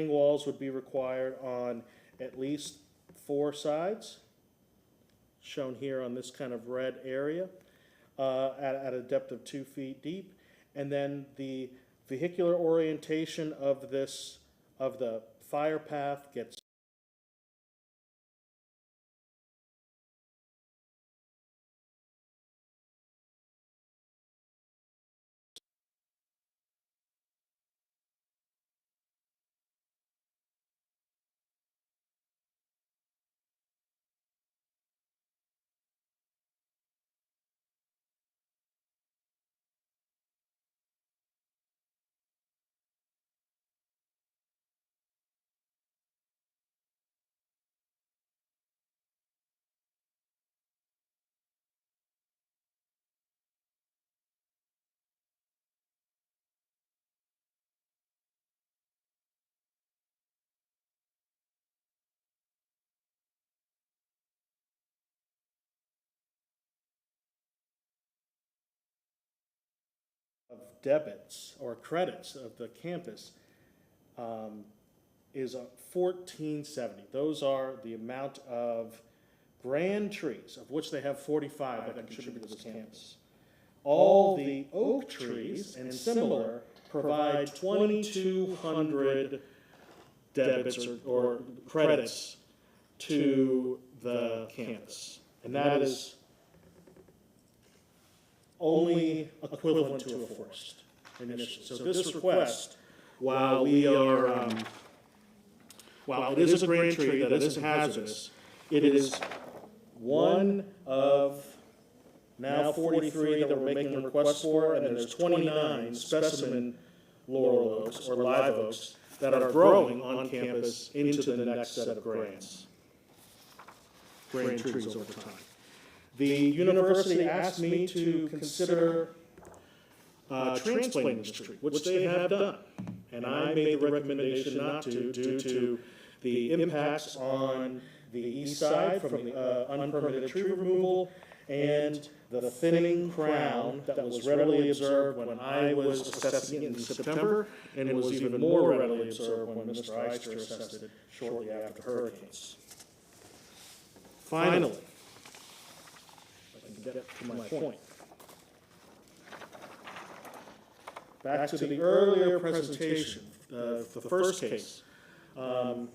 walls would be required on at least 4 sides, shown here on this kind of red area, at a depth of 2 feet deep. And then the vehicular orientation of the fire path gets of debits or credits of the campus is 1470. Those are the amount of grand trees, of which they have 45 that contribute to this campus. All the oak trees and similar provide 2,200 debits or credits to the campus. And that is only equivalent to a forest initially. So this request, while we are, while it is a grand tree that isn't hazardous, it is one of now 43 that we're making a request for, and then there's 29 specimen laurel oaks or live oaks that are growing on campus into the next set of grand trees over time. The university asked me to consider transplanting this tree, which they have done. And I made the recommendation not to due to the impacts on the east side from the unpermitted tree removal and the thinning crown that was readily observed when I was assessing it in September and was even more readily observed when Mr. Eister assessed it shortly after hurricanes. Finally, get to my point. Back to the earlier presentation, the first case. To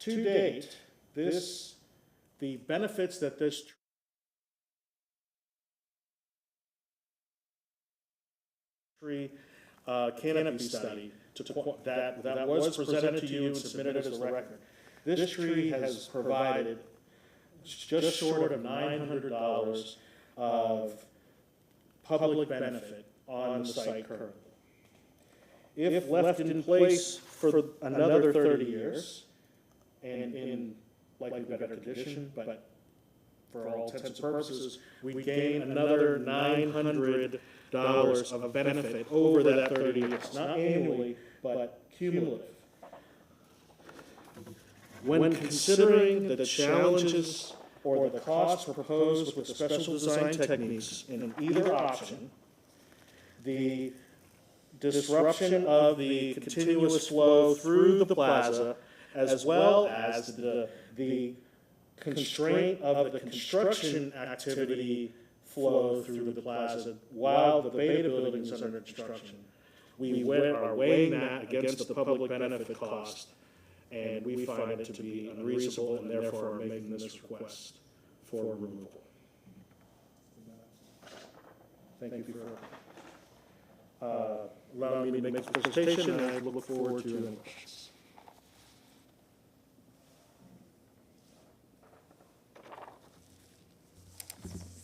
date, the benefits that this tree canopy study that was presented to you and submitted as a record. This tree has provided just short of $900 of public benefit on the site currently. If left in place for another 30 years, and in likely better condition, but for all intents and purposes, we gain another $900 of benefit over that 30 years, not annually, but cumulative. When considering the challenges or the costs proposed with the special design techniques in either option, the disruption of the continuous flow through the plaza, as well as the constraint of the construction activity flow through the plaza while the beta building is under construction, we are weighing that against the public benefit cost, and we find it to be unreasonable, and therefore are making this request for removal. Thank you for allowing me to make this presentation, and I look forward to any questions.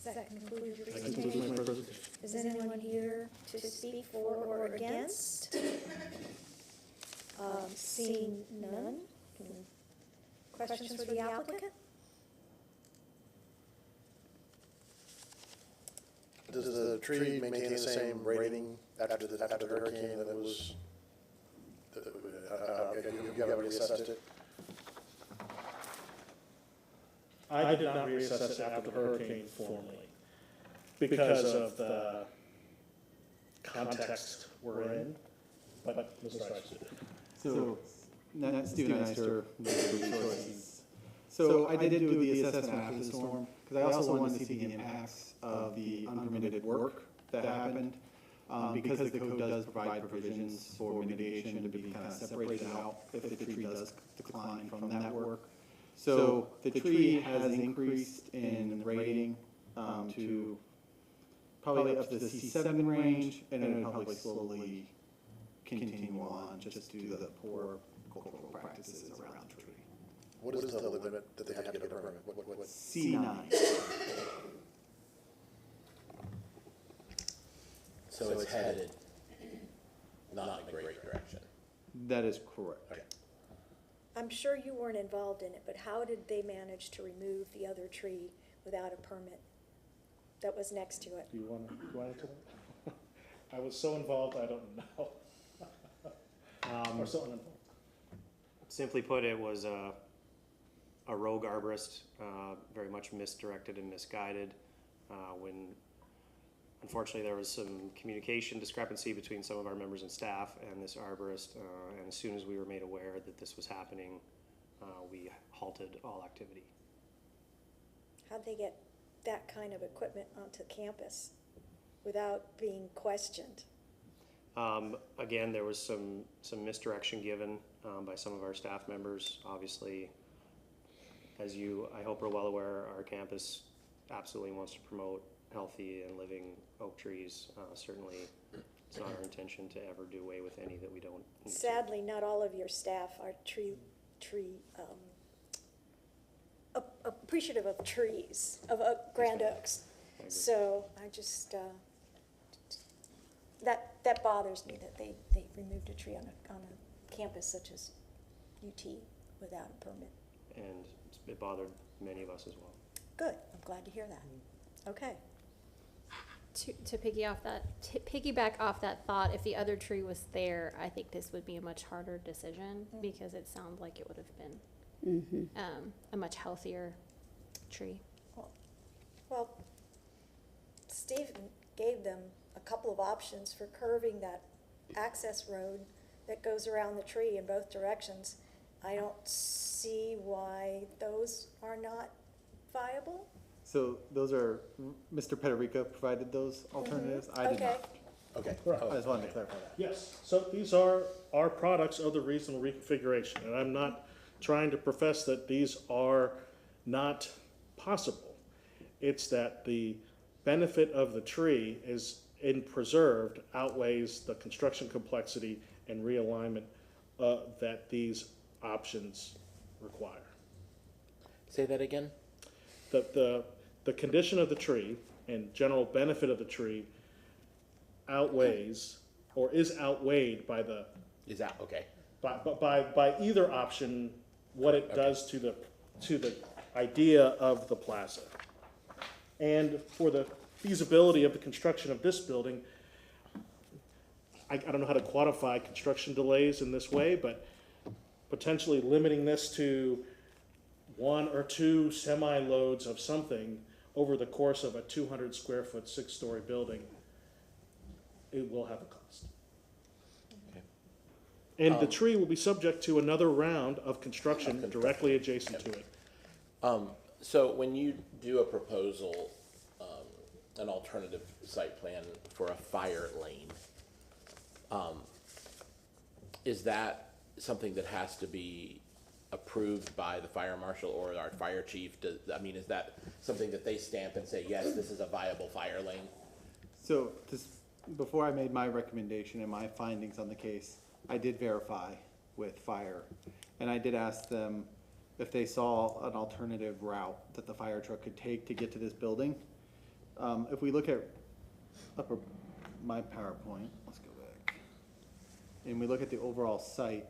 Does that conclude your That presentation? concludes my presentation. Is anyone here to speak for or against? Seeing none. Questions for the applicant? Does the tree maintain the same rating after the hurricane that it was? You haven't reassessed it? I did not reassess it after the hurricane formally because of the context we're in, but Mr. Rice did. So, Stephen Eister, Natural Resources. So I did do the assessment after the storm, because I also wanted to see the impacts of the unpermitted work that happened. Because the code does provide provisions for mitigation to be kind of separated out if the tree does decline from that work. So the tree has increased in rating to probably up to the C7 range, and it'll probably slowly continue on just due to the poor cultural practices around the tree. What is the limit that they have to get a permit? What? C9. So it's headed not in a great direction. That is correct. Okay. I'm sure you weren't involved in it, but how did they manage to remove the other tree without a permit that was next to it? Do you want to answer that? I was so involved, I don't know. Or so uninvolved. Simply put, it was a rogue arborist, very much misdirected and misguided. When unfortunately there was some communication discrepancy between some of our members and staff and this arborist, and as soon as we were made aware that this was happening, we halted all activity. How'd they get that kind of equipment onto campus without being questioned? Again, there was some misdirection given by some of our staff members. Obviously, as you, I hope, are well aware, our campus absolutely wants to promote healthy and living oak trees. Certainly, it's not our intention to ever do away with any that we don't need to. Sadly, not all of your staff are appreciative of trees, of grand oaks. I agree. So I just, that bothers me that they removed a tree on a campus such as UT without a permit. And it bothered many of us as well. Good, I'm glad to hear that. Okay. To piggyback off that thought, if the other tree was there, I think this would be a much harder decision because it sounds like it would have been a much healthier tree. Well, Steve gave them a couple of options for curving that access road that goes around the tree in both directions. I don't see why those are not viable. So those are, Mr. Pederica provided those alternatives? I did Okay. not. Okay. Right. I just wanted to clarify that. Yes, so these are products of the reasonable reconfiguration, and I'm not trying to profess that these are not possible. It's that the benefit of the tree is in preserved outweighs the construction complexity and realignment that these options require. Say that again? The condition of the tree and general benefit of the tree outweighs or is outweighed by the Is that okay? by either option, what it does to the idea of the plaza. And for the feasibility of the construction of this building, I don't know how to quantify construction delays in this way, but potentially limiting this to 1 or 2 semi-loads of something over the course of a 200 square foot, 6-story building, it will have a cost. Okay. And the tree will be subject to another round of construction directly adjacent to it. So when you do a proposal, an alternative site plan for a fire lane, is that something that has to be approved by the fire marshal or our fire chief? Is that something that they stamp and say, yes, this is a viable fire lane? So before I made my recommendation and my findings on the case, I did verify with fire. And I did ask them if they saw an alternative route that the fire truck could take to get to this building. If we look at my PowerPoint, let's go back. And we look at the overall site,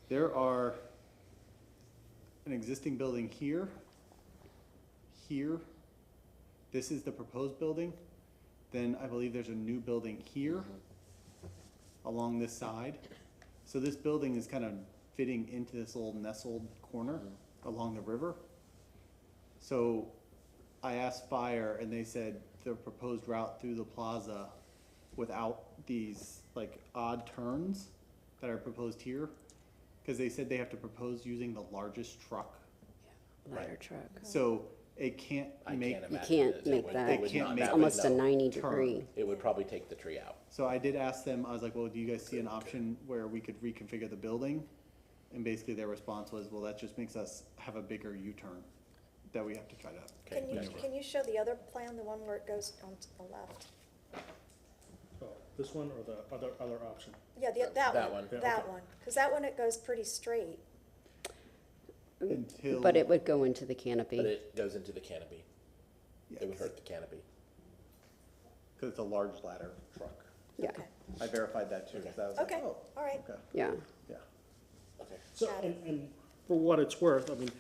there are an existing building here, this is the proposed building, then I believe there's a new building here along this side. So this building is kind of fitting into this little nestled corner along the river. So I asked fire and they said the proposed route through the plaza without these like odd turns that are proposed here, because they said they have to propose using the largest truck. Ladder truck. So it can't I make, can't You imagine can't that it make would- that. it would They can't not- make that Almost would a no 90 turn. degree. It would probably take the tree out. so I did ask them, I was like, well, do you guys see an option where we could reconfigure the building? And basically their response was, well, that just makes us have a bigger U-turn that we have to try to. Can you show the other plan, the one where it goes on to the left? Oh, this one or the other option? Yeah, that That one, one. Yeah, that okay. one, because that one, it goes pretty straight. Until. But it would go into the But canopy. it goes into the canopy. Yeah, It would hurt the canopy. because it's a large ladder truck. Yeah, Okay. I verified that too, because I was like, Okay, oh, all right. okay, yeah. yeah. Okay. So, Got it. and for what it's worth, I mean,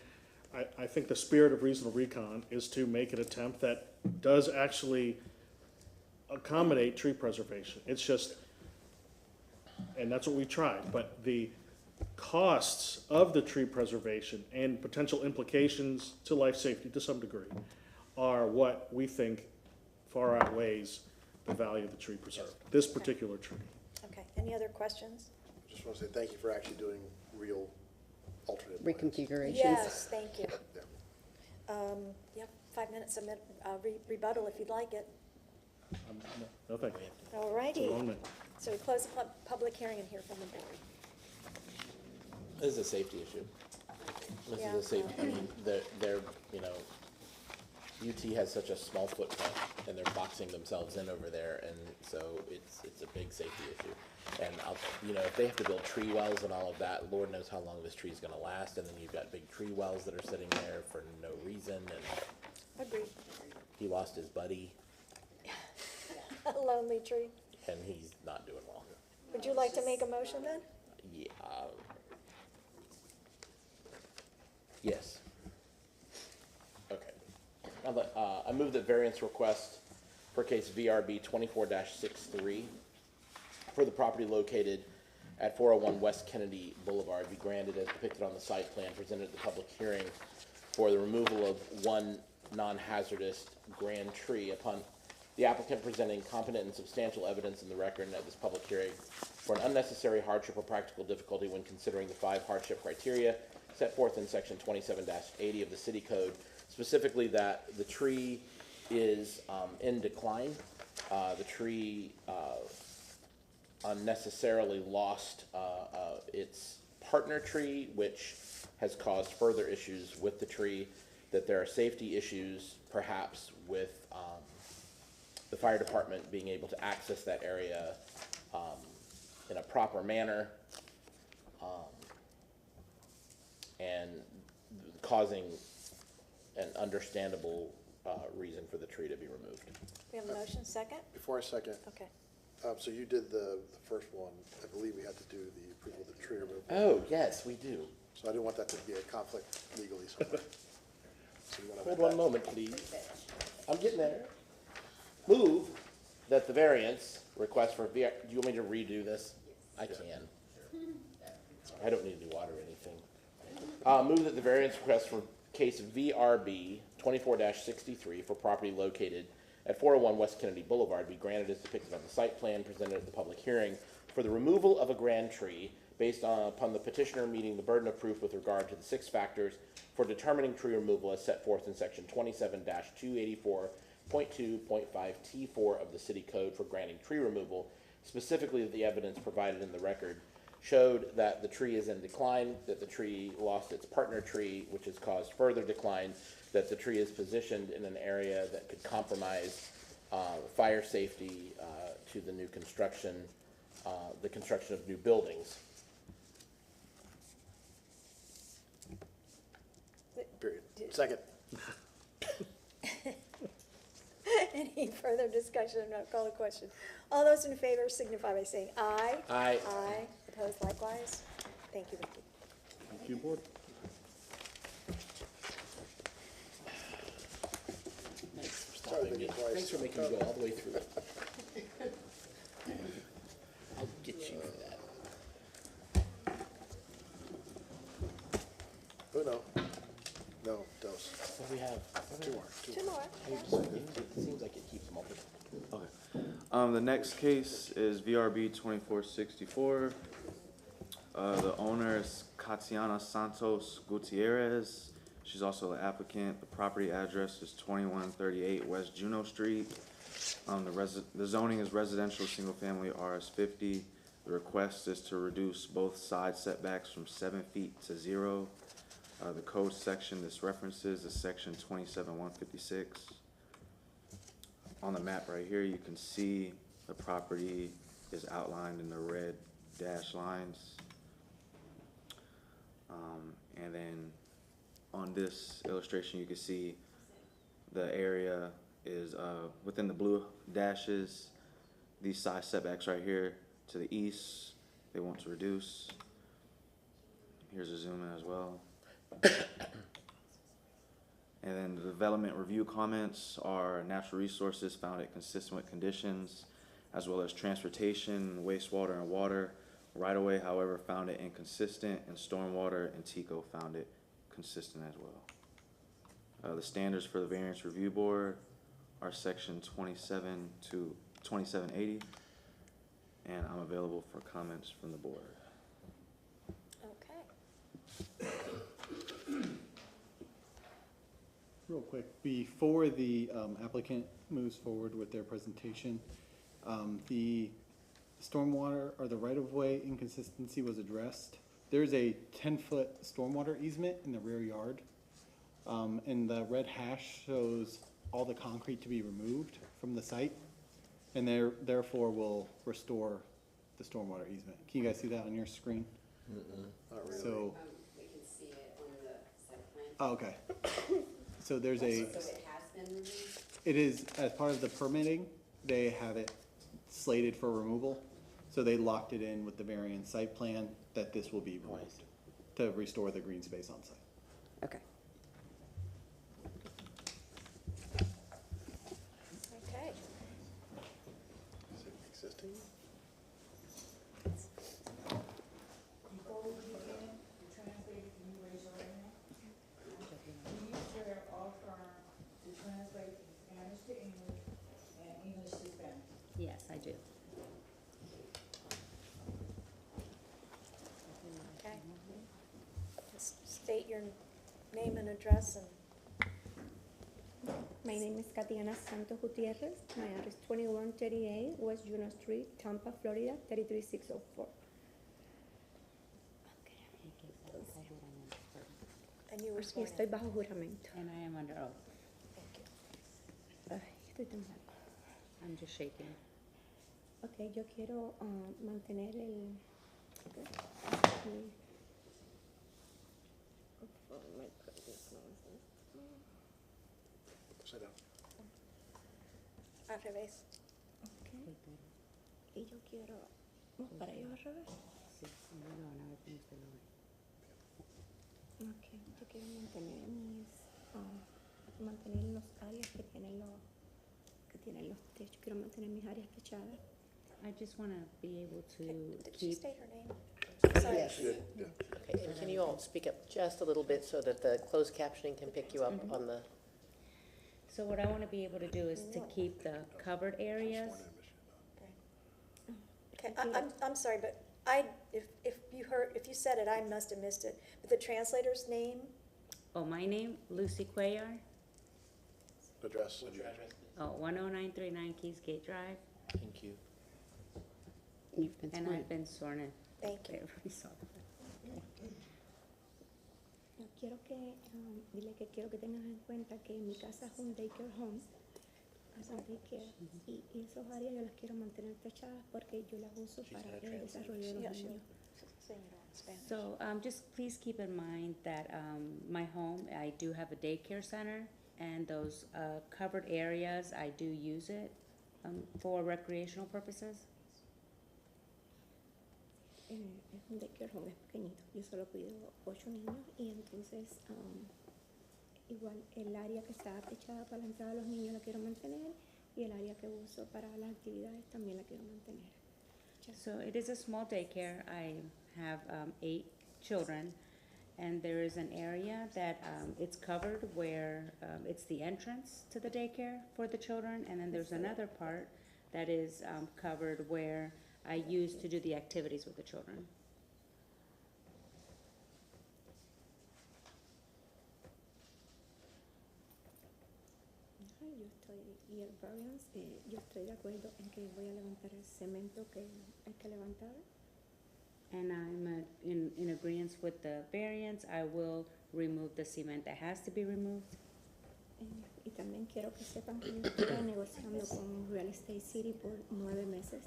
I think the spirit of reasonable recon is to make an attempt that does actually accommodate tree preservation. It's just, and that's what we tried, but the costs of the tree preservation and potential implications to life safety to some degree are what we think far outweighs the value of the tree preserved, this particular tree. Okay, any other questions? Just want to say thank you for actually doing real alternate plans. Reconfigurations. Yes, thank you. Yeah. You have 5 minutes of rebuttal if you'd like it. No, thank you. All It's a righty, long minute. so we close the public hearing and hear from the board. This is a safety issue. This Yeah. is a safety, I mean, they're, you know, UT has such a small footprint and they're boxing themselves in over there, and so it's a big safety issue. And you know, if they have to build tree wells and all of that, Lord knows how long this tree's gonna last, and then you've got big tree wells that are sitting there for no reason, and Agreed. he lost his buddy, A lonely tree. and he's not doing well. Would you like to make a motion then? Yeah. Yes. Okay. I move that variance request for case VRB 24-63 for the property located at 401 West Kennedy Boulevard be granted as depicted on the site plan presented at the public hearing for the removal of one non-hazardous grand tree upon the applicant presenting competent and substantial evidence in the record at this public hearing for an unnecessary hardship or practical difficulty when considering the 5 hardship criteria set forth in section 27-80 of the city code, specifically that the tree is in decline. The tree unnecessarily lost its partner tree, which has caused further issues with the tree, that there are safety issues perhaps with the fire department being able to access that area in a proper manner, and causing an understandable reason for the tree to be removed. We have a motion, second? Before I second, Okay. so you did the first one. I believe we had to do the approval of the tree removal. Oh, yes, we do. So I didn't want that to be a conflict legally somewhere. So you want to Hold amend one that? moment, please. I'm getting there. Move that the variance request for VR, do you want me to redo this? I can. I don't need any water or anything. Move that the variance request for case VRB 24-63 for property located at 401 West Kennedy Boulevard be granted as depicted on the site plan presented at the public hearing for the removal of a grand tree based upon the petitioner meeting the burden of proof with regard to the 6 factors for determining tree removal as set forth in section 27-284.2.5 T4 of the city code for granting tree removal, specifically that the evidence provided in the record showed that the tree is in decline, that the tree lost its partner tree, which has caused further decline, that the tree is positioned in an area that could compromise fire safety to the new construction, the construction of new buildings. Period. Second. Any further discussion? I'll call the question. All those in favor signify by saying aye. Aye. Aye. Opposed likewise? Thank you, Vicki. Thank you, board. Thanks for Sorry, stopping me. thank you twice. Thanks for making me go all the way through it. I'll get you for that. Oh, no. No, dose. What do we have? Two more. Two more. It seems like it keeps multiplying. Okay. The next case is VRB 2464 The owner is Katiana Santos Gutierrez. She's also the applicant. The property address is 2138 West Juno Street. The zoning is residential, single-family RS50. The request is to reduce both side setbacks from 7 feet to 0. The code section this references is section 27156. On the map right here, you can see the property is outlined in the red dashed lines. And then on this illustration, you can see the area is within the blue dashes. These side setbacks right here to the east, they want to reduce. Here's a zoom in as well. And then the development review comments are natural resources found it consistent with conditions, as well as transportation, wastewater, and water. Right away, however, found it inconsistent, and stormwater and TICO found it consistent as well. The standards for the variance review board are section 27 to 2780, and I'm available for comments from the board. Okay. Real quick, before the applicant moves forward with their presentation, the stormwater or the right-of-way inconsistency was addressed. There's a 10-foot stormwater easement in the rear yard, and the red hash shows all the concrete to be removed from the site, and therefore will restore the stormwater easement. Can you guys see that on your screen? Not really. So, We can see it on the site plan. oh, okay. So there's So a, it has been removed? it is, as part of the permitting, they have it slated for removal. So they locked it in with the variance site plan that this will be removed to restore the green space on site. Okay. Okay. Is it existing? Before we begin, the translator, can you raise your right hand? Do you swear or affirm to translate from Spanish to English and English to Spanish? Yes, I do. Okay. Just state your name and address and My name is Katiana Santos Gutierrez. My address is 2138 West Juno Street, Tampa, Florida, 33604. and you were Aquí sworn estoy in. bajo juramento. And I am under oath. Thank you. Ay, estoy temblando. I'm just shaking. Ok, yo quiero mantener el... Sit down. Al revés. Ok. Y yo quiero... Vamos para allá al revés. Sí, no lo van a ver como usted lo ve. Ok, yo quiero mantener mantener los áreas que tienen los techos. Quiero mantener mis áreas techadas. I just want to be able to Did she keep, state her name? Sorry. Yes. Okay, and can you all speak up just a little bit so that the closed captioning can pick you up on the, so what I want to be able to do is to keep the covered areas. Okay, I'm sorry, but if you said it, I must have missed it. But the translator's name, Oh, my name, Lucy Cuellar. Address. Oh, 10939 Keys Gate Drive. Thank you. You've been sworn. And I've been sworn in. thank you. Everybody saw that. Quiero que, dile que quiero que tengas en cuenta que mi casa es un daycare home, es un daycare, y esas áreas yo las quiero mantener techadas porque yo las uso para el desarrollo de los Yeah, niños. Saying it all in Spanish. So just please keep in mind that my home, I do have a daycare center, and those covered areas, I do use it for recreational purposes. Es un daycare home, es pequeñito, yo solo cuido 8 niños y entonces igual el área que está techada para la entrada de los niños la quiero mantener y el área que uso para las actividades también la quiero mantener. So it is a small daycare. I have 8 children, and there is an area that it's covered where it's the entrance to the daycare for the children, and then there's another part that is covered where I use to do the activities with the children. y el variance, yo estoy de acuerdo en que voy a levantar el cemento que hay que levantar. And I'm in agreement with the variance. I will remove the cement that has to be removed. Y también quiero que sepan que yo estuve negociando con Real Estate City por 9 meses.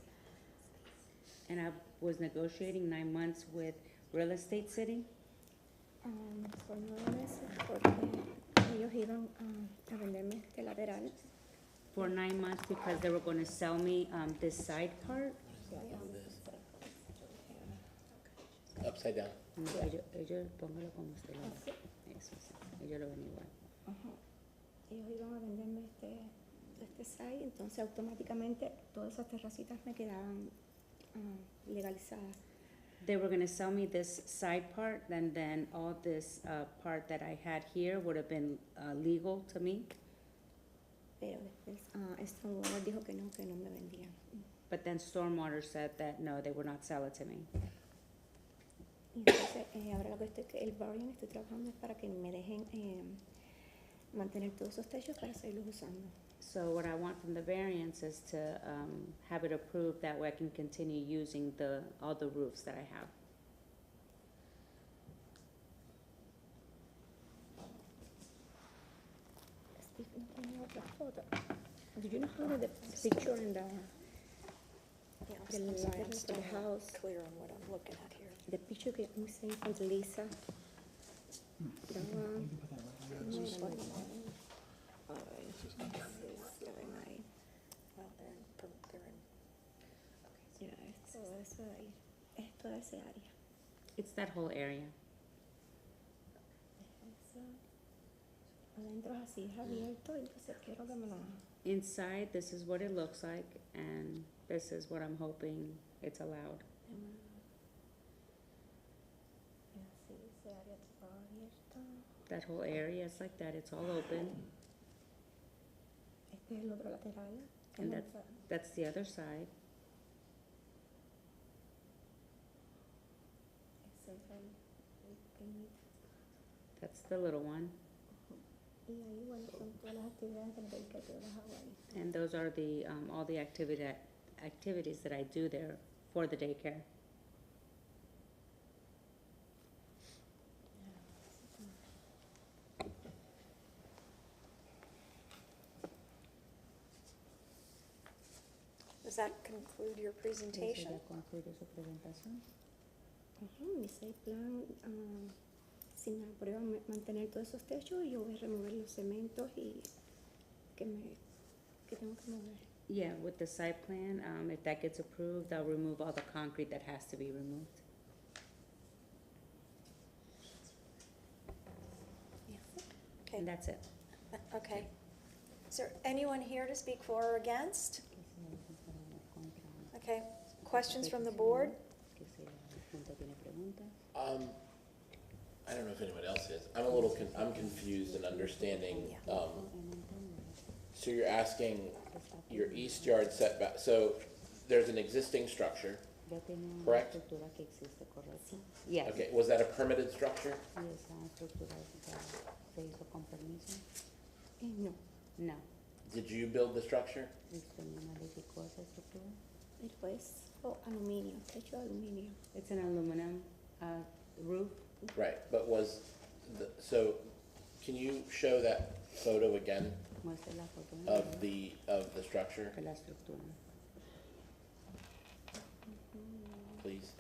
And I was negotiating 9 months with Real Estate City. Por 9 meses porque ellos iban a venderme este lateral. For 9 months because they were going to sell me this side part. Upside down. No, ellos póngalo como usted lo ve. Eso sí, ellos lo ven igual. Ellos iban a venderme este site, entonces automáticamente todas esas terracitas me quedaban legalizadas. They were going to sell me this side part, and then all this part that I had here would have been legal to me. Pero después Stormwater dijo que no me vendían. But then Stormwater said that no, they would not sell it to me. Y entonces ahora lo que el variance estoy trabajando es para que me dejen mantener todos esos techos para seguirlos usando. So what I want from the variance is to have it approved, that way I can continue using all the roofs that I have. Steve, no tenía otra foto. Do you know how the picture in the I'm sorry, I'm still the house, not clear on what I'm looking at here. the picture que we sent with Lisa, the one, Well, they're in, todo eso de ahí, es toda esa área. It's that whole area. Eso, adentro es así, es abierto, entonces quiero que me lo... Inside, this is what it looks like, and this is what I'm hoping it's allowed. Así, esa área toda abierta. That whole area is like that, it's all open, Este es el otro lateral. and that's the other side. Ese es el pequeñito. That's the little one, Y ahí, bueno, son todas las actividades del daycare que yo las hago ahí. and those are the all the activities that I do there for the daycare. Does that conclude your presentation? ¿Eso ya concluye su presentación? Mi site plan, si me aprueban mantener todos esos techos, yo voy a remover los cementos y que tengo que mover. Yeah, with the site plan, if that gets approved, I'll remove all the concrete that has to be removed. Okay, And that's it. okay. Is there anyone here to speak for or against? Okay, questions from the board? I don't know if anyone else is. I'm confused in understanding, so you're asking your east yard setback, so there's an existing structure, correct? Yes. Okay, was that a permitted structure? No, No. Did you build the structure? después, aluminio, techo de aluminio. It's an aluminum roof. Right, but so, can you show that photo again Muestra la foto of the structure, de la estructura, please?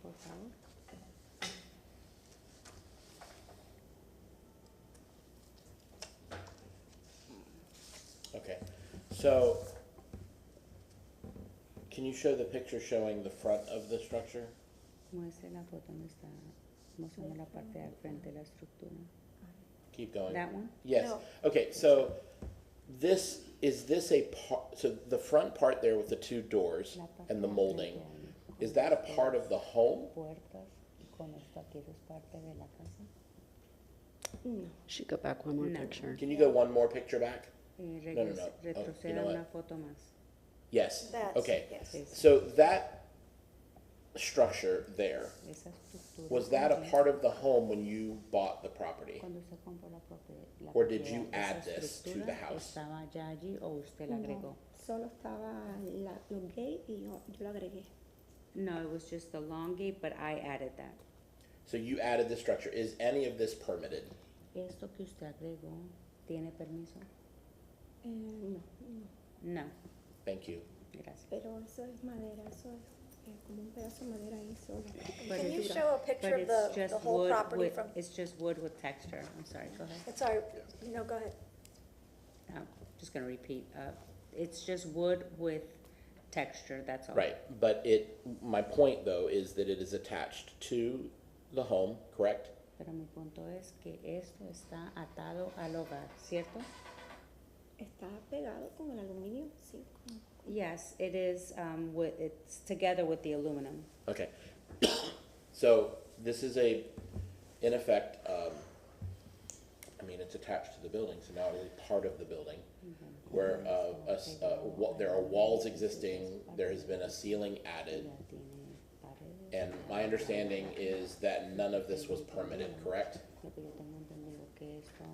por favor. Okay, so, can you show the picture showing the front of the structure? Muestra la foto donde está mostrando la parte de al frente de la estructura. Keep going. That one? Yes, No. okay, so is this a part, so the front part there with the two doors La parte and the de al molding, frente ahí, con is that a las part of the home? puertas y con esto aquí, ¿eso es parte de la casa? No, Should go back one more No. picture. Can you go one more picture back? No. no. Oh, you Retroceda know what? una foto más. Yes, That's, okay. yes. Sí. So structure there, esa estructura. was that a part of the home when you bought the property? Cuando usted compró la Or did you propiedad, add esa this to estructura the house? ¿Estaba ya allí o usted la agregó? No, solo estaba los gays y yo lo agregué. No, it was just the long gate, but I added that. So you added the structure. Is any of this permitted? ¿Esto que usted agregó tiene permiso? No, No, Thank you. gracias. pero eso es madera, eso es como un pedazo de madera ahí solo. But Can you it's- show a picture But of it's the just whole wood property with, from, it's just wood with texture. I'm sorry, go ahead. it's all right, no, go ahead. I'm just gonna repeat. It's just wood with texture, that's all. Right, but my point though is that it is attached to the home, correct? Pero mi punto es que esto está atado al hogar, ¿cierto? Está pegado con el aluminio, sí. Yes, it is, it's together with the aluminum. Okay. So this is in effect, I mean, it's attached to the building, so now it is part of the building. Where there are walls existing, there has been a ceiling added, Ya tiene paredes. and my understanding is that none of this was permitted, correct? Lo que yo tengo entendido que esto,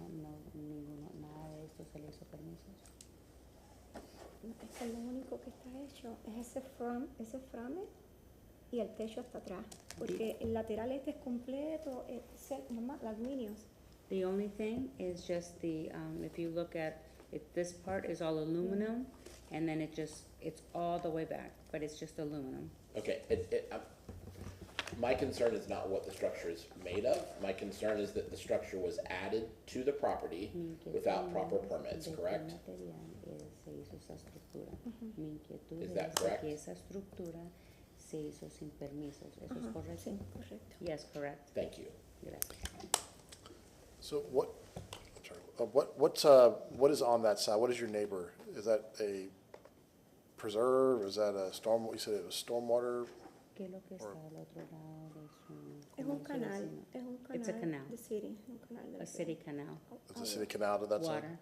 nada de esto se le hizo permisos. Es que lo único que está hecho es ese frame y el techo hasta atrás. Porque el lateral este es completo, es nomás aluminio. The only thing is just if you look at it, this part is all aluminum, and then it's all the way back, but it's just aluminum. Okay, my concern is not what the structure is made of. My concern is that the structure was added to the property Mi inquietud without proper permits, de qué correct? material se hizo esa estructura. Mi inquietud Is es that de correct? que esa estructura se hizo sin permisos. ¿Eso es correcto? Sí, correcto. Yes, correct. Thank you. Gracias. So what is on that side? What is your neighbor? Is that a preserve? Is that a storm, you said it was stormwater? ¿Qué es lo que está al otro lado de su Es un comercio canal, vecino? es un It's a canal canal. de city, un canal de A city canal, It's a city canal to that side? water.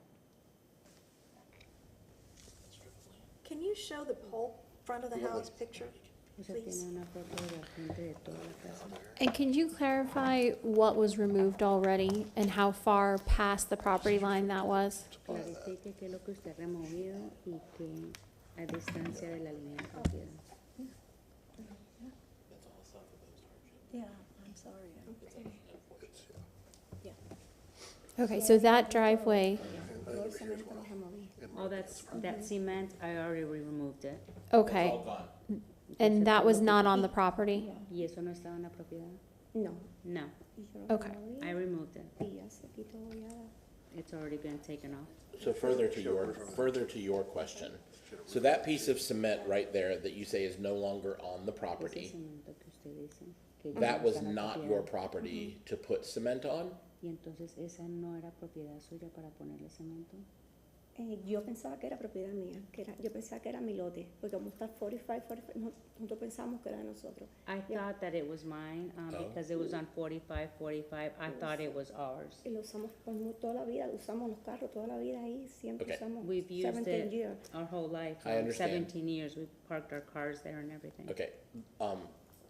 Can you show the whole front of the house picture, Usted please? tiene una foto de la frente de toda la casa. And can you clarify what was removed already and how far past the property line that was? Clarifique qué es lo que usted ha removido y que a distancia de la línea de propiedad. Yeah, I'm sorry. Okay, so that driveway, Todo el cemento lo removí. Oh, that cement, I already removed it. okay, and that was not on the property? ¿Y eso no estaba en la propiedad? No, No, y yo lo Okay. removí I removed it. y ya se quitó ya. It's already been taken off. So further to your question, so that piece of cement right there that you say is no longer on the Ese property, cemento que usted dice que ya that no was está en la not propiedad. your property to put cement on? Y entonces esa no era propiedad suya para ponerle cemento. Yo pensaba que era propiedad mía, yo pensaba que era mi lote, porque como está 45, nosotros pensamos que era de nosotros. I thought that it was mine, because it was on 45. I thought it was ours. Y lo usamos por toda la vida, usamos los carros toda la vida ahí, siempre Okay. usamos We've used 17 it years. our whole life. I understand. 17 years, we've parked our cars there and everything. Okay,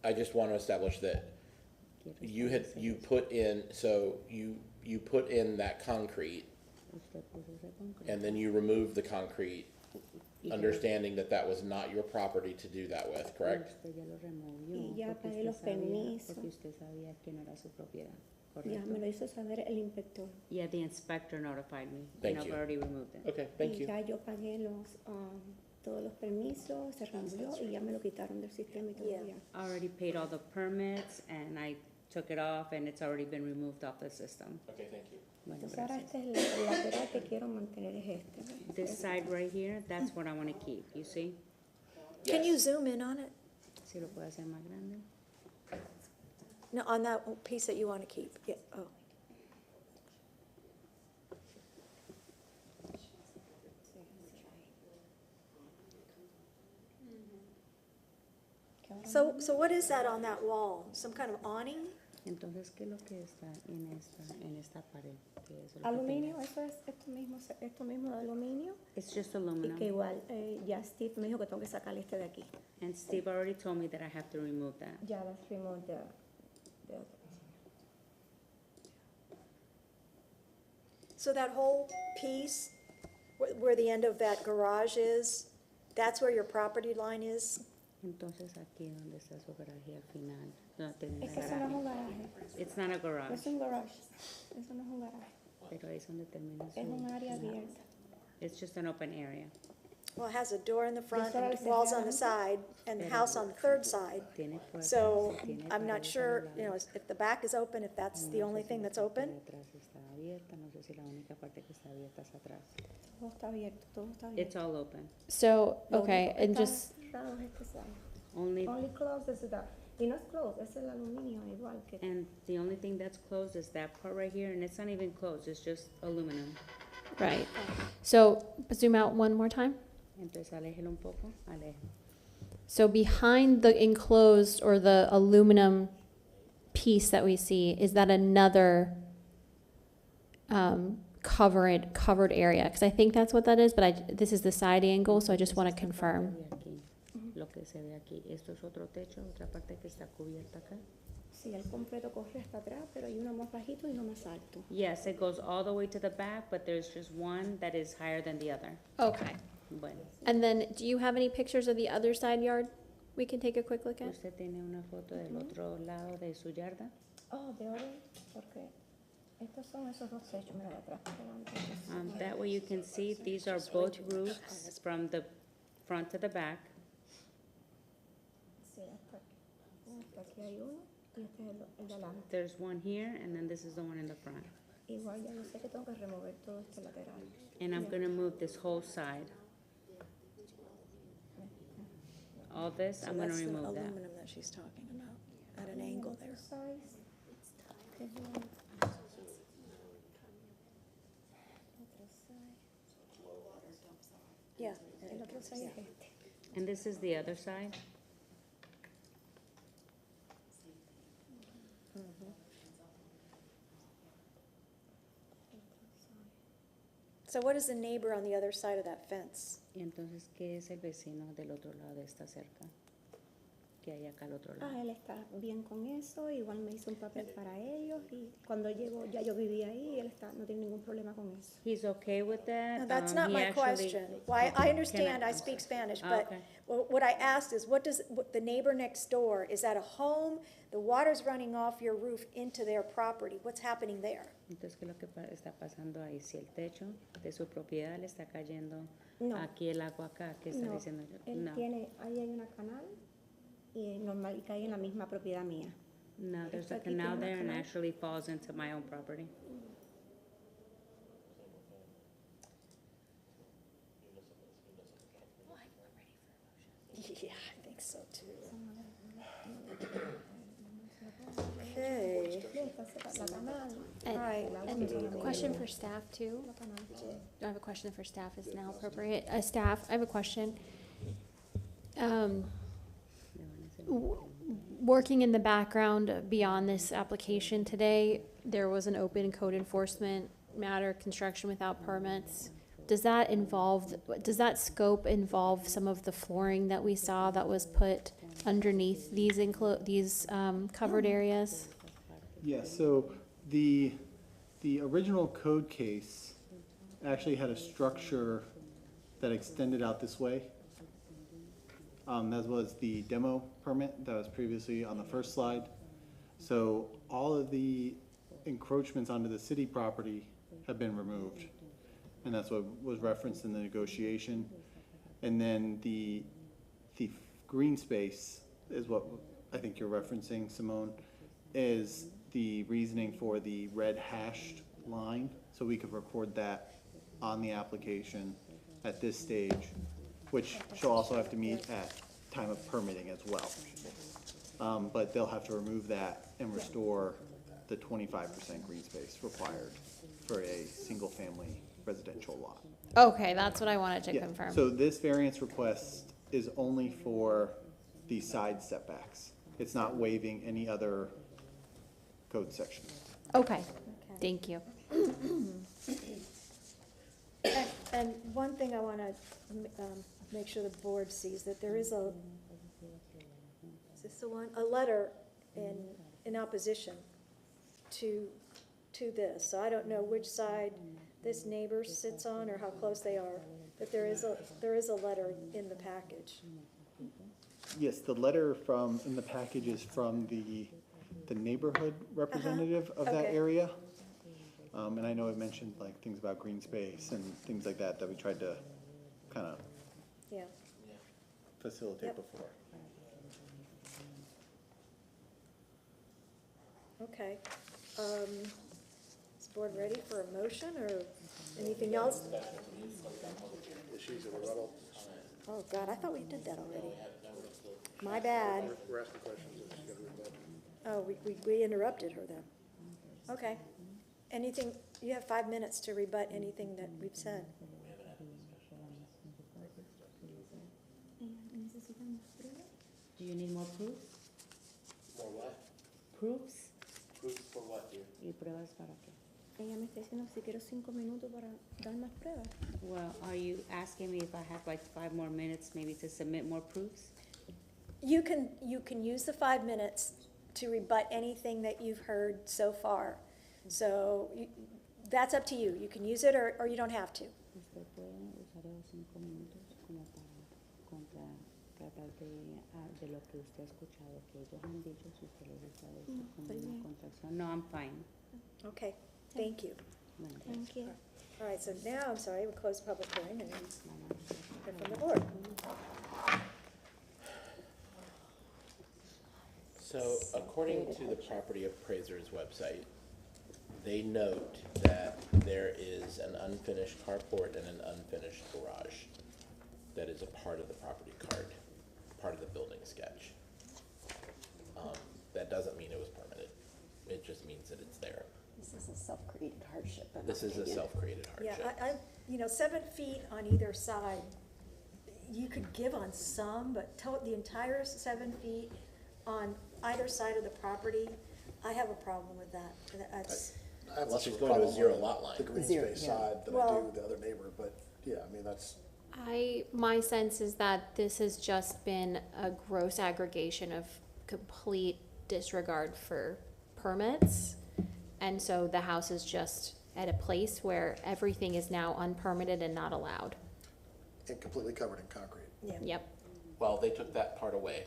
I just want to establish that Quiero you establecer put in, so you put in that concrete, eso. Usted puso ese concreto. and then you removed the concrete, Y understanding that that was not your property to do that with, correct? Usted ya lo removió. Y ya porque pagué usted los sabía- permisos. Porque usted sabía que no era su propiedad, Ya correcto? me lo hizo saber el inspector. Yeah, the inspector notified me, Thank and I've you. already removed it. Okay, thank Y you. ya yo pagué todos los permisos, se removió y ya me lo quitaron del sistema y todo Yeah. ya. I already paid all the permits, and I took it off, and it's already been removed off the system. Okay, thank you. Bueno, Entonces ahora gracias. este es el lateral que quiero mantener es este. This side right here, that's what I want to keep, you see? Can you zoom in on it? Si lo puedo hacer más grande. No, on that piece that you want to keep, yeah, oh. So what is that on that wall? Some kind of awning? Entonces, ¿qué es lo que está en esta pared? ¿Qué es lo que Aluminio, tenga? eso es esto mismo de aluminio. It's just Y aluminum. que igual ya Steve me dijo que tengo que sacar este de aquí. And Steve already told me that I have to remove that. Ya, let's remove the other. So that whole piece, where the end of that garage is, that's where your property line is? Entonces, aquí donde está su garaje al final, donde tiene Es el que eso no es un garaje. garaje. It's not a No garage, es un garage. Eso no es un garaje. pero ahí es donde termina su. Es un área abierta. It's just an open area. Well, it has a door in the front solo and el walls on the cerrado. side, and the house on the third side. Tiene puertas, So tiene I'm not paredes a sure, los you know, lados. if the back is open, if that's the No only sé si thing la that's parte open. de atrás está abierta, no sé si la única parte que está abierta es atrás. Todo está abierto, todo está It's abierto. all open. So, Lo okay, único que and está just, cerrado es este side. Only, Only closed is that. Y no es closed, es el aluminio igual que. and the only thing that's closed is that part right here, and it's not even closed, it's just aluminum. right. So, zoom out one more time. Entonces, aléjelo un poco, aléjelo. So behind the enclosed or the aluminum piece that we see, is that another covered area? Because I think that's what that is, but this is the side angle, so I just want to confirm. De aquí, lo que se ve aquí, esto es otro techo, otra parte que está cubierta acá. Sí, el completo corre hasta atrás, pero hay uno más bajito y uno más alto. Yes, it goes all the way to the back, but there's just one that is higher than the other. Okay. Bueno, And then, do you have any pictures of the other side yard we can take a quick look at? ¿usted tiene una foto del otro lado de su yarda? Oh, de oro, porque estos son esos dos techos, mira de atrás para adelante. That way you can see, these are both roofs from the front to the back. Sí, hasta aquí. Hasta aquí hay uno y este es el de adelante. There's one here, and then this is the one in the front. Igual ya yo sé que tengo que remover todo este lateral. And I'm gonna move this whole side. All this, So I'm gonna that's the remove that. aluminum that she's talking about, at an angle there. Size, que es la otra side. Yeah. El otro side es este. And this is the other side. So what is the neighbor on the other side of that fence? Y entonces, ¿qué es el vecino del otro lado de esta cerca? ¿Qué hay acá al otro lado? Ah, él está bien con eso, igual me hizo un papel para ellos y cuando llegó ya yo vivía ahí y él está, no tiene ningún problema con eso. He's okay with that? No, that's not He my actually- question. Why, I understand, I I'm speak sorry. Spanish, Ah, but okay. what I asked is, what the neighbor next door, is that a home? The water's running off your roof into their property. What's happening there? Entonces, ¿qué es lo que está pasando ahí? Si el techo de su propiedad le está cayendo No. aquí el agua acá, ¿qué está No, diciendo? él No, tiene, ahí hay una canal y normal y cae en la misma propiedad mía. no, there's a Aquí tiene canal una there and canal. actually falls into my own property. Yeah, I think so too. Okay. Sí, está cerca, la canal. And- Right. And question for staff too. I have a question for staff, is now appropriate. Staff, I have a question. Working in the background beyond this application today, there was an open code enforcement matter, construction without permits. Does that scope involve some of the flooring that we saw that was put underneath these covered areas? Yes, so the original code case actually had a structure that extended out this way. That was the demo permit that was previously on the first slide. So all of the encroachments onto the city property have been removed. And that's what was referenced in the negotiation. And then the green space is what I think you're referencing, Simone, is the reasoning for the red hashed line. So we could record that on the application at this stage, which she'll also have to meet at time of permitting as well. But they'll have to remove that and restore the 25% green space required for a single-family residential lot. Okay, that's what I wanted to Yeah, confirm. so this variance request is only for the side setbacks. It's not waiving any other code section. Okay, thank you. And one thing I want to make sure the board sees, that there is is this the one? A letter in opposition to this. So I don't know which side this neighbor sits on or how close they are, but there is a letter in the package. Yes, the letter in the package is from the neighborhood representative of that Okay. area. And I know it mentioned like things about green space and things like that we tried to kind of Yeah. facilitate Yep. before. Okay. Is the board ready for a motion or anything else? Issues of rebuttal. Oh, God, I thought we did that already. My bad. We're asking questions. If she's gonna rebut. Oh, we interrupted her then. Okay. Anything, you have 5 minutes to rebut anything that we've said. Do you need more proofs? More what? Proofs? Proof for what, dear? ¿Y pruebas para qué? Ella me está diciendo si quiero 5 minutos para dar más pruebas. Well, are you asking me if I have like 5 more minutes maybe to submit more proofs? You can use the 5 minutes to rebut anything that you've heard so far. So that's up to you. You can use it or you don't have to. Usted puede usar esos 5 minutos como para tratar de lo que usted ha escuchado que ellos han dicho, si usted les gusta esto como estoy una bien. contracción. No, I'm fine. Okay, thank you. Bueno, Thank you. All right, so now, I'm sorry, we'll close the public hearing and then mamá. hear from the board. So according to the property appraiser's website, they note that there is an unfinished carport and an unfinished garage that is a part of the property card, part of the building sketch. That doesn't mean it was permitted. It just means that it's there. This is a self-created hardship. in my This is a opinion. self-created Yeah, hardship. 7 feet on either side, you could give on some, but the entire 7 feet on either side of the property, I have a problem with that. That's, I have Unless less he's of a going to a problem zero on lot line. the green Zero, space yeah. side than I Well- do the other neighbor, but yeah, I mean, that's, My sense is that this has just been a gross aggregation of complete disregard for permits. And so the house is just at a place where everything is now unpermitted and not allowed. and completely covered in concrete. yeah. Yep, Well, they took that part away,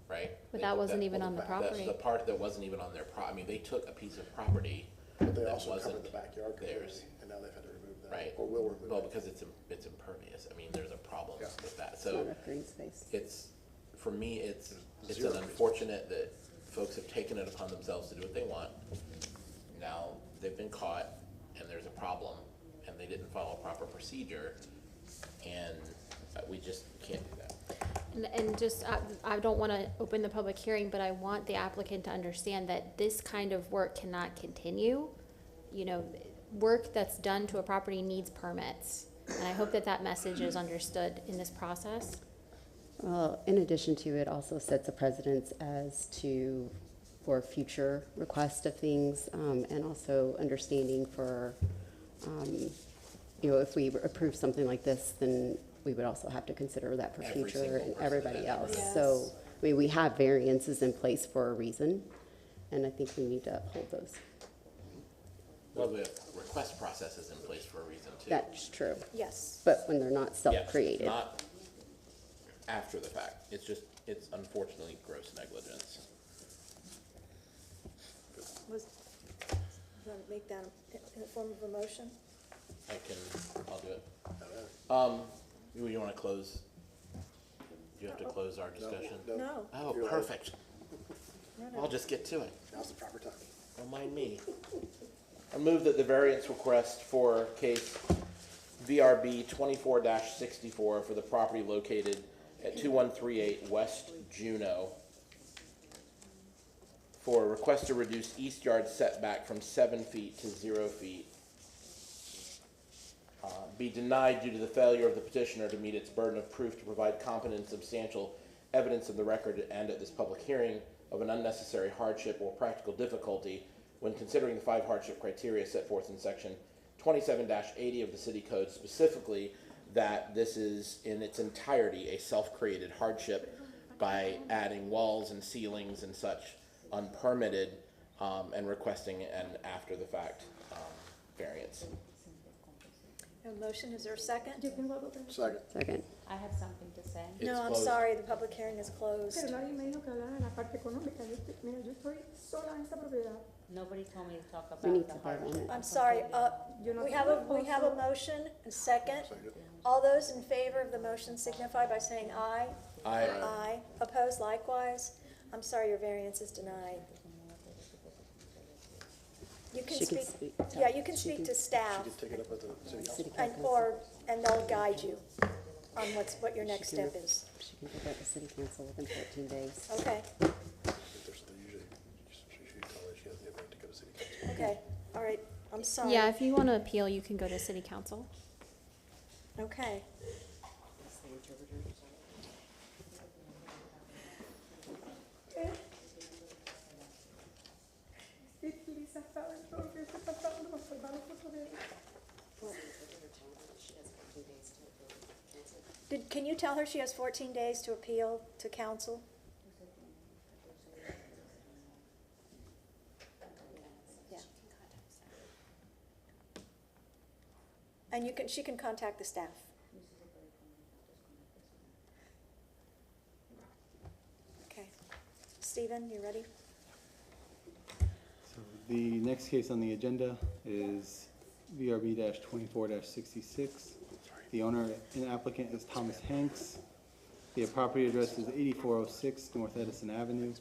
right? but They that took wasn't that- even on the That's property. the part that wasn't even on their I mean, they took a piece of property But they that also covered wasn't the backyard completely, theirs, and now they've had to remove that. right? Or will remove Well, it. because it's impervious. I mean, there's a problem Yeah. with that. It's So not a green space. it's, for me, it's Zero an green unfortunate that folks have taken it upon themselves to do what they want. Now, they've been caught and there's a problem and they didn't follow proper procedure and we just can't do that. And just, I don't wanna open the public hearing, but I want the applicant to understand that this kind of work cannot continue. You know, work that's done to a property needs permits. And I hope that that message is understood in this process. Well, in addition to, it also sets a precedence for future requests of things, and also understanding for, if we approve something like this, then we would also have to consider that for Every future single and person everybody that else. Yes. So, I mean, we have variances in place for a reason, and I think we need to uphold those. Well, the request process is in place for a reason too. That's true. Yes. But when they're not Yes, self-created. not after the fact. It's unfortunately gross negligence. You want to make that in the form of a motion? I'll do it. You wanna close? Do you have to close our discussion? No. Oh, You're right. perfect. No. I'll just get to it. Now's the proper time. Don't mind me. I move that the variance request for case VRB 24-64 for the property located at 2138 West Juneau for a request to reduce east yard setback from 7 feet to 0 feet be denied due to the failure of the petitioner to meet its burden of proof to provide competent and substantial evidence of the record and at this public hearing of an unnecessary hardship or practical difficulty when considering the 5 hardship criteria set forth in section 27-80 of the city code, specifically that this is in its entirety a self-created hardship by adding walls and ceilings and such unpermitted, and requesting an after-the-fact variance. A motion, is there a second? Second. Second. I have something to say. It's No, I'm closed. sorry, the public hearing is closed. Pero nadie me dijo que hablara de la parte económica. Mira, yo estoy sola en esta propiedad. Nobody told me to talk We need about to the vote on hardship. it. I'm sorry, we have a motion, and second. All those in favor of the motion signify by saying aye. Aye. Aye. Opposed likewise? I'm sorry, your variance is denied. You can She can speak, speak. yeah, you can She speak can- to staff, You could take it up at the city council. City and, council. and they'll guide you on what your next She can- step is. She can take that to city council within 14 days. Okay, They usually, she call it, she has the ability to go to city council. okay, all right, I'm sorry. Yeah, if you want to appeal, you can go to city council. Okay. Lisa sabe todo lo que está pasando, nos salvamos por poder. Can you tell her she has 14 days to appeal to council? Yeah. And she can contact the staff. Okay. Stephen, you ready? So the next case on the agenda is VRB-24-66. The owner and applicant is Thomas Hanks. The property address is 8406 North Edison Avenue.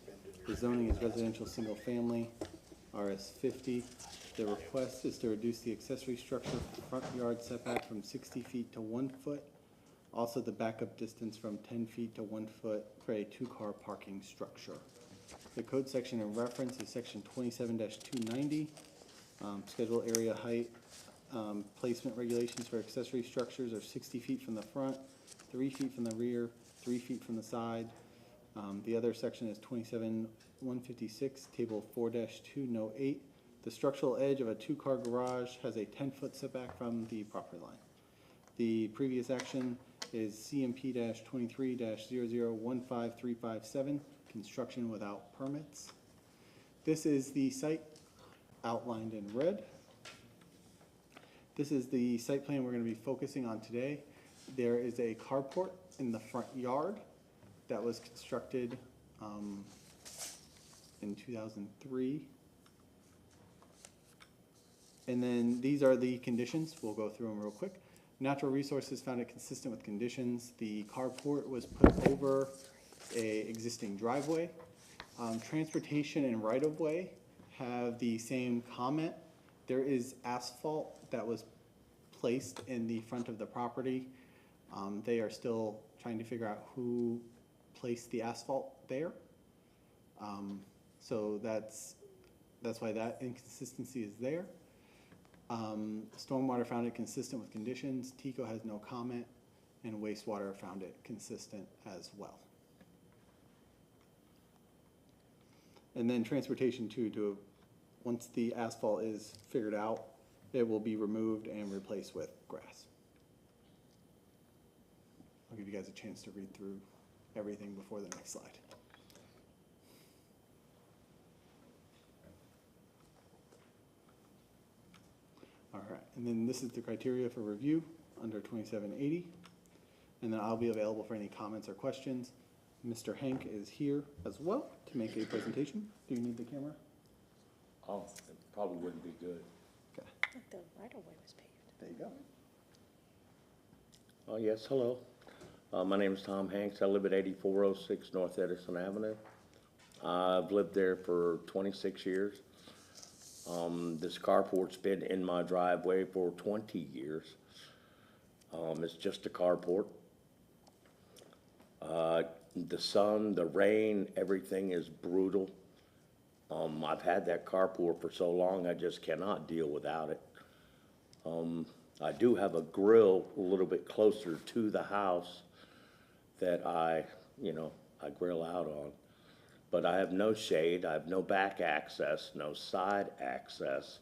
The zoning is residential single family, RS 50. The request is to reduce the accessory structure front yard setback from 60 feet to 1 foot. Also the backup distance from 10 feet to 1 foot for a 2-car parking structure. The code section in reference is section 27-290, schedule area height. Placement regulations for accessory structures are 60 feet from the front, 3 feet from the rear, 3 feet from the side. The other section is 27-156, table 4-2, note 8. The structural edge of a 2-car garage has a 10-foot setback from the property line. The previous action is CMP-23-0015357, construction without permits. This is the site outlined in red. This is the site plan we're going to be focusing on today. There is a carport in the front yard that was constructed in 2003. And then these are the conditions. We'll go through them real quick. Natural Resources found it consistent with conditions. The carport was put over a existing driveway. Transportation and right-of-way have the same comment. There is asphalt that was placed in the front of the property. They are still trying to figure out who placed the asphalt there. So that's why that inconsistency is there. Stormwater found it consistent with conditions. TECO has no comment, and wastewater found it consistent as well. And then transportation too, once the asphalt is figured out, it will be removed and replaced with grass. I'll give you guys a chance to read through everything before the next slide. All right, and then this is the criteria for review under 2780. And then I'll be available for any comments or questions. Mr. Hank is here as well to make a presentation. Do you need the camera? Oh, it probably wouldn't be good. Okay, The right-of-way was paved. there you go. Oh, yes, hello. My name is Tom Hanks. I live at 8406 North Edison Avenue. I've lived there for 26 years. This carport's been in my driveway for 20 years. It's just a carport. The sun, the rain, everything is brutal. I've had that carport for so long, I just cannot deal without it. I do have a grill a little bit closer to the house that I grill out but I have no shade, I have no back access, no side access.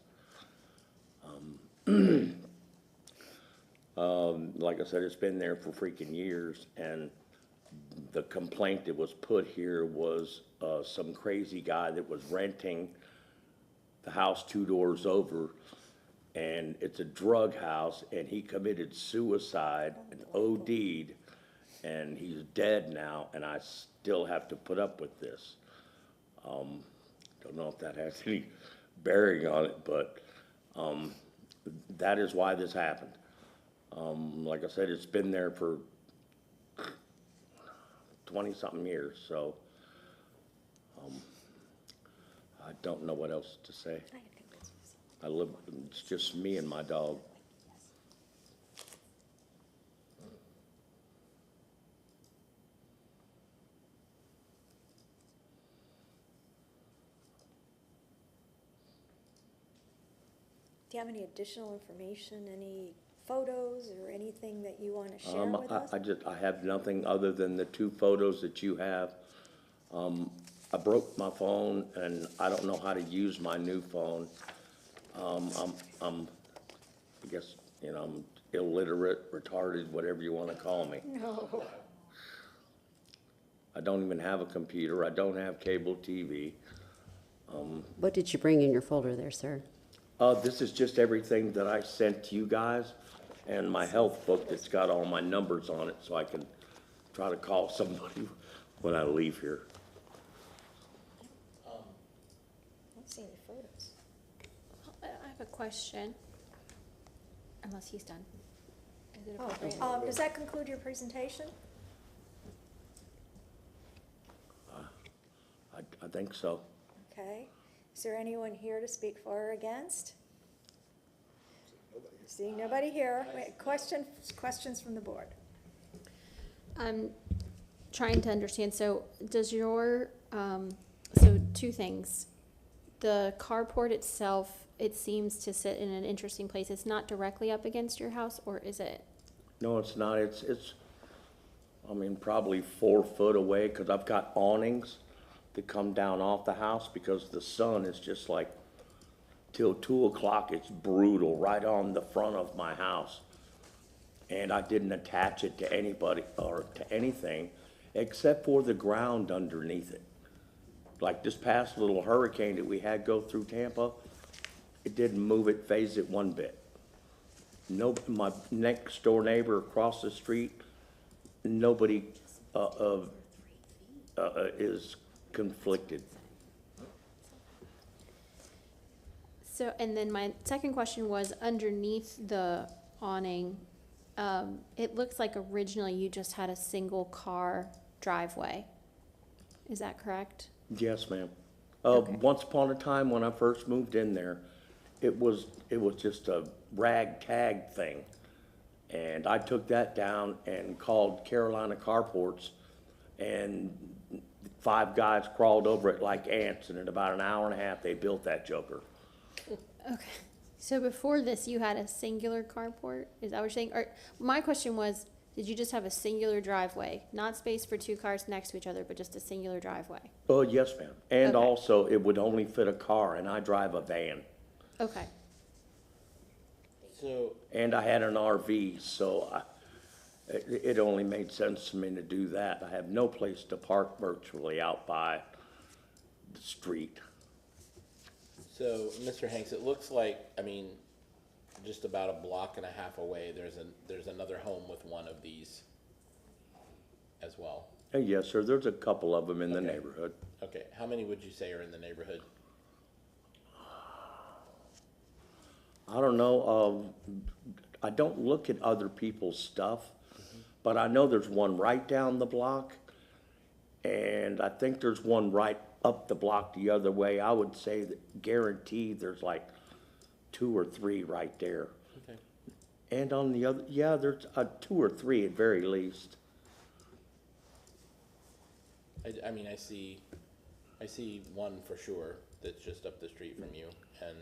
Like I said, it's been there for freaking years, and the complaint that was put here was, some crazy guy that was renting the house 2 doors over, and it's a drug house, and he committed suicide and OD'd, and he's dead now, and I still have to put up with this. Don't know if that has any bearing on it, but, that is why this happened. Like I said, it's been there for 20-something years, so, I don't know what else to say. I live, it's just me and my dog. Do you have any additional information, any photos or anything that you want to share with us? I have nothing other than the 2 photos that you have. I broke my phone, and I don't know how to use my new phone. I guess, I'm illiterate, retarded, whatever you want to call me. No. I don't even have a computer. I don't have cable TV. What did you bring in your folder there, sir? This is just everything that I sent to you guys, and my health book that's got all my numbers on it, so I can try to call somebody when I leave here. I don't see any photos. I have a question, unless he's done. Is it Oh, appropriate? does that conclude your presentation? I think so. Okay. Is there anyone here to speak for or against? Seeing nobody here. Wait, questions from the board? I'm trying to understand, so does your, so 2 things. The carport itself, it seems to sit in an interesting place. It's not directly up against your house, or is it? No, it's not. It's probably 4 foot away, because I've got awnings that come down off the house, because the sun is just like, till 2 o'clock, it's brutal right on the front of my house. And I didn't attach it to anybody or to anything except for the ground underneath it. Like this past little hurricane that we had go through Tampa, it didn't move it, phase it one bit. No, my next door neighbor across the street, nobody is conflicted. So, and then my second question was, underneath the awning, it looks like originally you just had a single car driveway. Is that correct? Yes, ma'am. Okay. Once upon a time, when I first moved in there, it was just a ragtag thing. And I took that down and called Carolina Carports, and 5 guys crawled over it like ants, and in about an hour and a half, they built that joker. Okay. So before this, you had a singular carport? Is that what you're saying? Or my question was, did you just have a singular driveway, not space for 2 cars next to each other, but just a singular driveway? Oh, yes, ma'am. And Okay. also, it would only fit a car, and I drive a van. Okay. So, And I had an RV, so it only made sense to me to do that. I have no place to park virtually out by the street. so, Mr. Hanks, it looks like, just about a block and a half away, there's another home with one of these as well. Yes, sir, there's a couple of them in the Okay. neighborhood. Okay, how many would you say are in the neighborhood? I don't know, I don't look at other people's stuff, but I know there's one right down the block, and I think there's one right up the block the other way. I would say that guaranteed there's like 2 or 3 right there. Okay. And on the other, yeah, there's 2 or 3 at very least. I see one for sure that's just up the street from you, and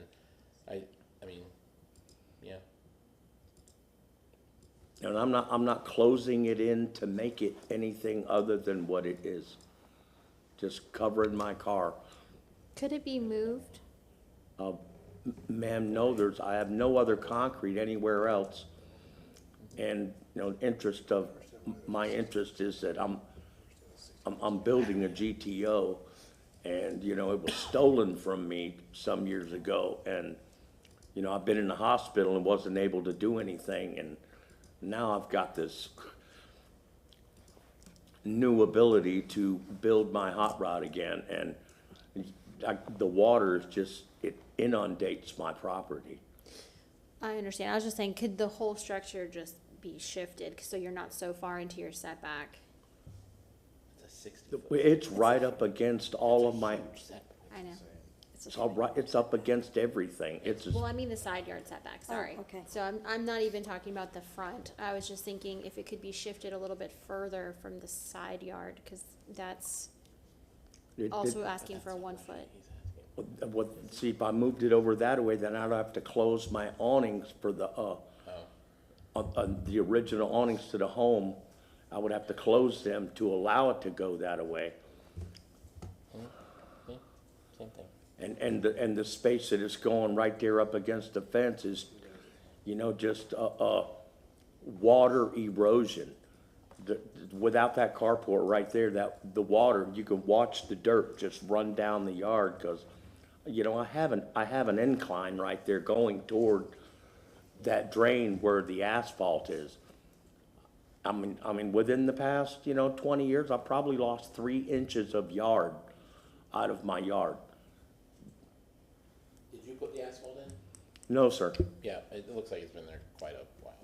yeah. And I'm not closing it in to make it anything other than what it is. just covering my car. Could it be moved? Ma'am, no, I have no other concrete anywhere else. And, you know, my interest is that I'm building a GTO, and, you know, it was stolen from me some years ago, and, you know, I've been in the hospital and wasn't able to do anything, and now I've got this new ability to build my hot rod again, and the water is just, it inundates my property. I understand. I was just saying, could the whole structure just be shifted so you're not so far into your setback? It's a 60-foot. It's right up against all of my, I know. it's all right, it's up against everything. It's just, Well, I mean the side yard setback, sorry. okay. So I'm not even talking about the front. I was just thinking if it could be shifted a little bit further from the side yard, because that's also asking for a 1 foot. see, if I moved it over that way, then I'd have to close my awnings for the original awnings to the home. I would have to close them to allow it to go that way. Yeah, same thing. And the space that is going right there up against the fence is, you know, just water erosion. Without that carport right there, the water, you can watch the dirt just run down the yard, because, you know, I have an incline right there going toward that drain where the asphalt is. I mean, within the past, you know, 20 years, I've probably lost 3 inches of yard out of my yard. Did you put the asphalt in? No, sir. Yeah, it looks like it's been there quite a while.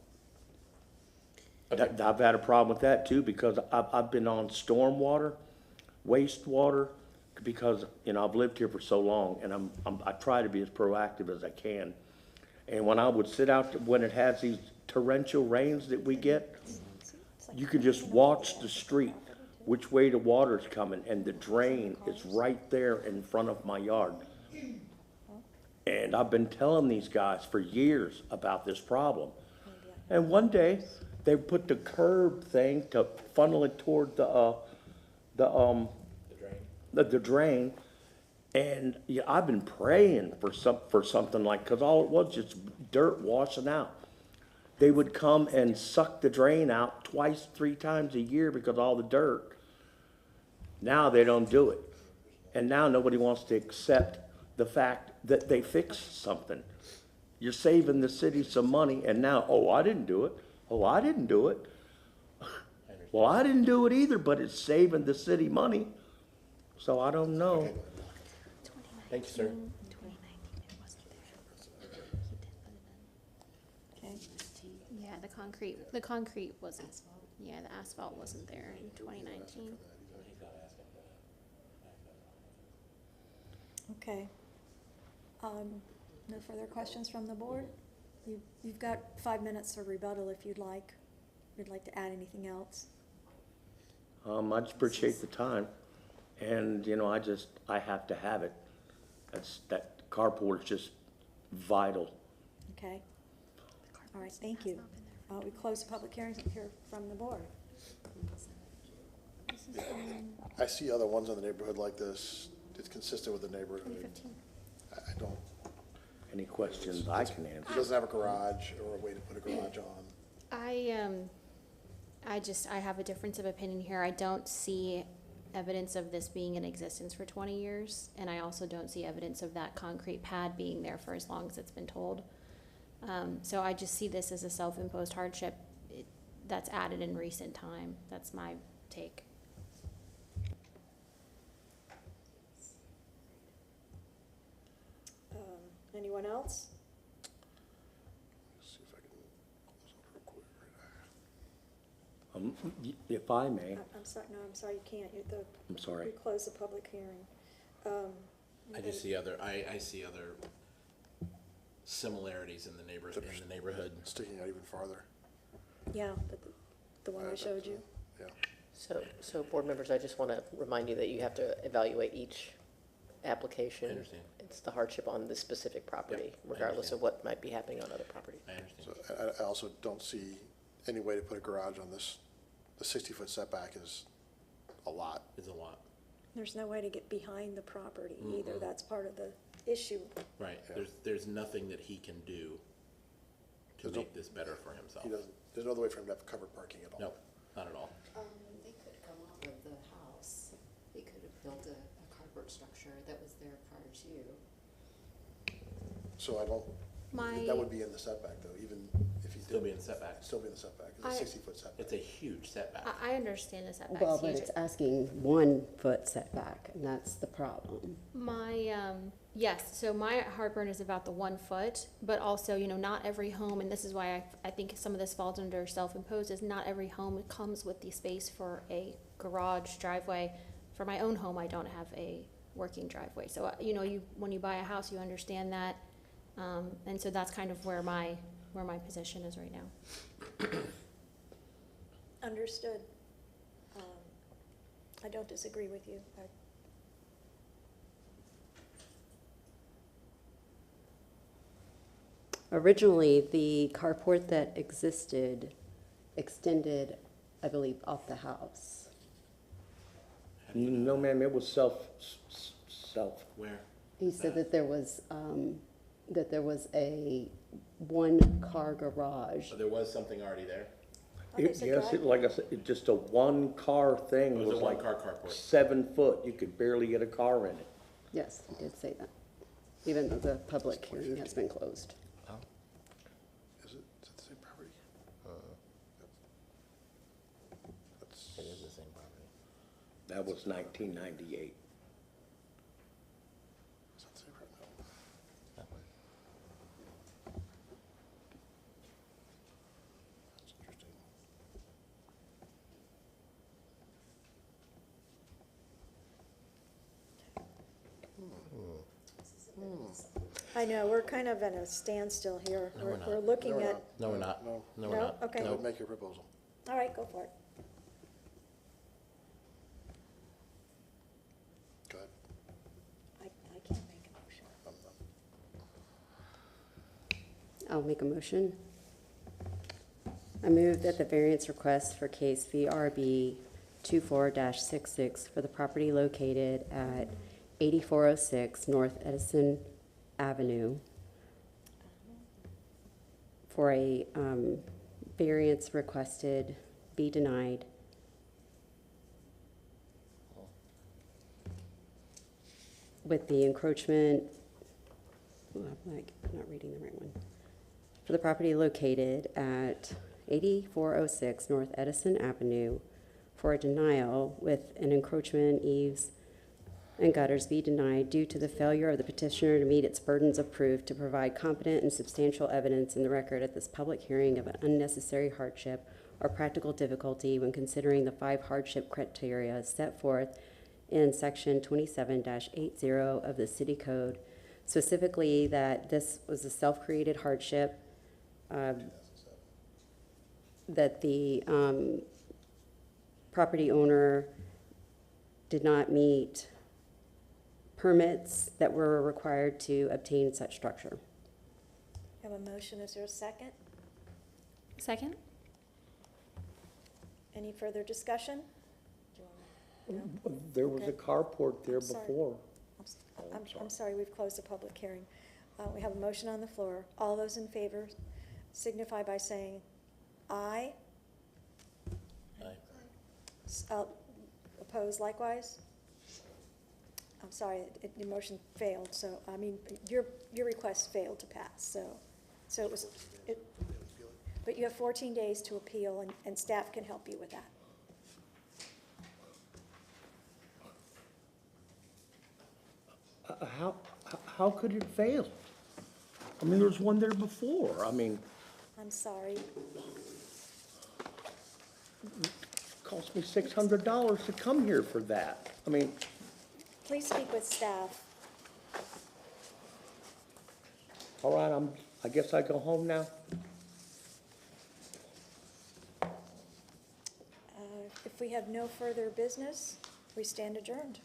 I've had a problem with that too, because I've been on stormwater, wastewater, because, you know, I've lived here for so long, and I try to be as proactive as I can. And when I would sit out, when it has these torrential rains that we get, you can just watch the street, which way the water's coming, and the drain is right there in front of my yard. And I've been telling these guys for years about this problem. And one day, they put the curb thing to funnel it toward the drain. And yeah, I've been praying for something like, because all it was just dirt washing out. They would come and suck the drain out 2, 3 times a year because of all the dirt. Now they don't do it. And now nobody wants to accept the fact that they fixed something. You're saving the city some money, and now, oh, I didn't do it. Oh, I didn't do it. Well, I didn't do it either, but it's saving the city money. So I don't know. Thank you, sir. Okay. Yeah, the concrete wasn't, yeah, the asphalt wasn't there in 2019. Okay. No further questions from the board? You've got 5 minutes for rebuttal if you'd like. If you'd like to add anything else. I just appreciate the time, and, you know, I have to have it. That carport is just vital. Okay. All right, thank you. We close the public hearing and hear from the board. I see other ones in the neighborhood like this. It's consistent with the neighborhood. I don't, Any questions I can answer? it doesn't have a garage or a way to put a garage on. I have a difference of opinion here. I don't see evidence of this being in existence for 20 years, and I also don't see evidence of that concrete pad being there for as long as it's been told. So I just see this as a self-imposed hardship that's added in recent time. That's my take. Anyone else? Let's see if I can close it real quick. If I may, I'm sorry, no, I'm sorry, you can't. I'm sorry. We close the public hearing. I just see other, I see other similarities in the neighborhood. Sticking out even farther. Yeah, but the one I showed you. Yeah. So board members, I just want to remind you that you have to evaluate each application. I understand. It's the hardship on this specific property, Yep, I regardless understand. of what might be happening on other property. I understand. So I also don't see any way to put a garage on this. The 60-foot setback is a lot. It's a lot. There's no way to get behind the property either. That's part of the issue. Right, there's nothing that he can do to make this better for himself. He doesn't, there's no other way for him to have covered parking at all. No, not at all. They could come off of the house. They could have built a carport structure that was there prior to. So I don't, My- that would be in the setback though, even if he did. Still be in the setback. Still be in the setback, it's a 60-foot setback. It's a huge setback. I understand the setbacks. Well, but huge. it's asking 1 foot setback, and that's the problem. My, yes, so my heartburn is about the 1 foot, but also, you know, not every home, and this is why I think some of this falls under self-imposed, is not every home comes with the space for a garage driveway. For my own home, I don't have a working driveway. So, you know, when you buy a house, you understand that. And so that's kind of where my position is right now. Understood. I don't disagree with you. Originally, the carport that existed extended, I believe, off the house. No, ma'am, it was self. Where? He said that there was a 1-car garage. So there was something already there? there's a Yes, driveway. like I said, it's just a 1-car thing. It was a like one-car carport. 7 foot, you could barely get a car in it. Yes, he did say that, even though the public hearing has been closed. Is it the same property? That's, It is the same property. That was 1998. is that the same property? No. That way. That's interesting. I know, we're kind of in a standstill here. No, we're not. We're looking No, we're at, not. No, we're not. No. No, we're No? not. Okay. No. Make your proposal. all right, go for it. Go ahead. I can't make a motion. I'll make a motion. I move that the variance request for case VRB 24-66 for the property located at 8406 North Edison Avenue for a variance requested be denied. With the encroachment, I'm not reading the right one. For the property located at 8406 North Edison Avenue for a denial with an encroachment, eaves, and gutters be denied due to the failure of the petitioner to meet its burdens of proof to provide competent and substantial evidence in the record at this public hearing of an unnecessary hardship or practical difficulty when considering the 5 hardship criteria set forth in section 27-80 of the city code, specifically that this was a self-created hardship, that the property owner did not meet permits that were required to obtain such structure. Have a motion, is there a second? Second? Any further discussion? Do you wanna- There was a Okay. carport there I'm sorry. before. I'm sorry, we've closed the public hearing. We have a motion on the floor. All those in favor signify by saying aye. Aye. Oppose likewise? I'm sorry, the motion failed, so, I mean, your request failed to pass, so it was, but you have 14 days to appeal, and staff can help you with that. How could it fail? I mean, there was one there before. I mean, I'm sorry. it cost me $600 to come here for that. I mean, Please speak with staff. all right, I guess I go home now. If we have no further business, we stand adjourned.